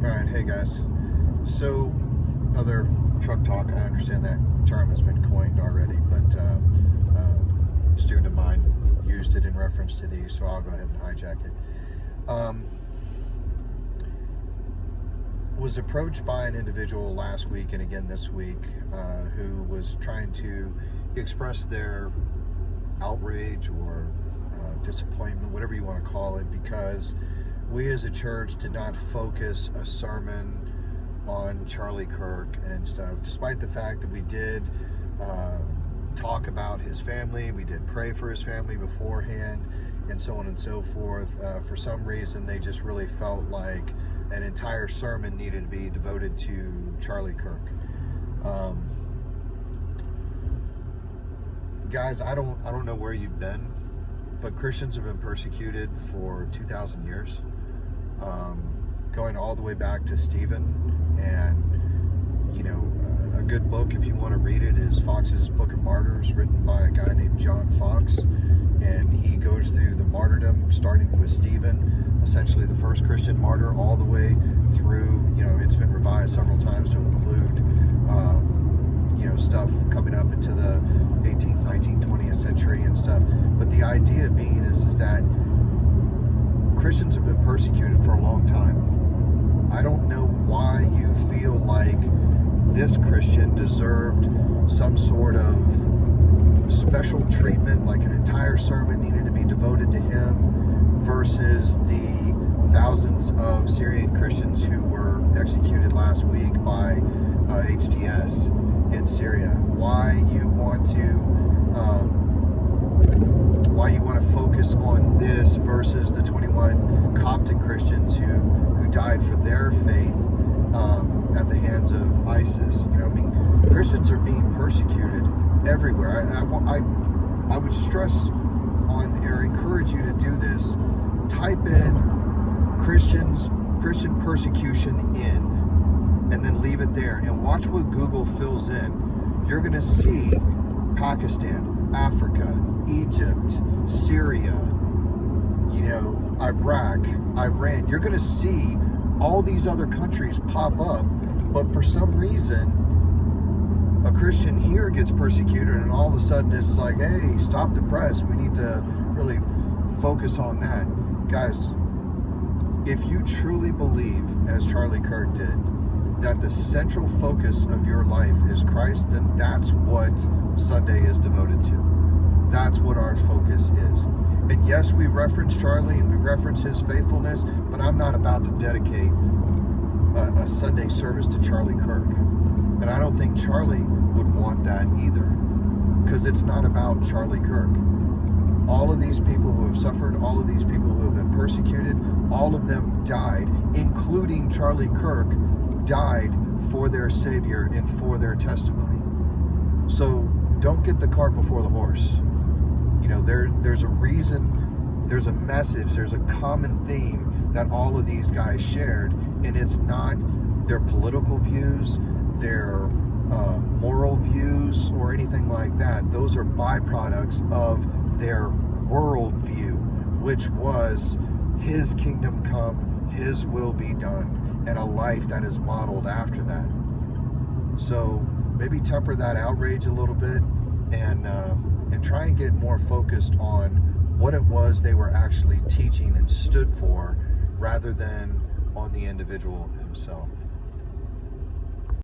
Alright, hey guys. So, another truck talk. I understand that term has been coined already, but a student of mine used it in reference to these, so I'll go ahead and hijack it. Was approached by an individual last week and again this week who was trying to express their outrage or disappointment, whatever you want to call it, because we as a church did not focus a sermon on Charlie Kirk and stuff, despite the fact that we did talk about his family, we did pray for his family beforehand, and so on and so forth. For some reason, they just really felt like an entire sermon needed to be devoted to Charlie Kirk. Guys, I don't know where you've been, but Christians have been persecuted for 2,000 years, going all the way back to Stephen. And a good book, if you want to read it, is Fox's Book of Martyrs, written by a guy named John Fox, and he goes through the martyrdom starting with Stephen, essentially the first Christian martyr, all the way through. It's been revised several times to include stuff coming up into the 18th, 19th, 20th century and stuff. But the idea being is that Christians have been persecuted for a long time. I don't know why you feel like this Christian deserved some sort of special treatment, like an entire sermon needed to be devoted to him, versus the thousands of Syrian Christians who were executed last week by HTS in Syria. Why you want to focus on this versus the 21 Coptic Christians who died for their faith at the hands of ISIS. Christians are being persecuted everywhere. I would stress on or encourage you to do this. Type in Christian persecution in, and then leave it there, and watch what Google fills in. You're going to see Pakistan, Africa, Egypt, Syria, Iraq, Iran. You're going to see all these other countries pop up, but for some reason, a Christian here gets persecuted, and all of a sudden it's like, hey, stop the press. We need to really focus on that. Guys, if you truly believe, as Charlie Kirk did, that the central focus of your life is Christ, then that's what Sunday is devoted to. That's what our focus is. And yes, we reference Charlie and we reference his faithfulness, but I'm not about to dedicate a Sunday service to Charlie Kirk. And I don't think Charlie would want that either, because it's not about Charlie Kirk. All of these people who have suffered, all of these people who have been persecuted, all of them died, including Charlie Kirk, died for their Savior and for their testimony. So don't get the cart before the horse. There's a reason, there's a message, there's a common theme that all of these guys shared, and it's not their political views, their moral views, or anything like that. Those are byproducts of their worldview, which was His kingdom come, His will be done, and a life that is modeled after that. So maybe temper that outrage a little bit, and try and get more focused on what it was they were actually teaching and stood for, rather than on the individual himself.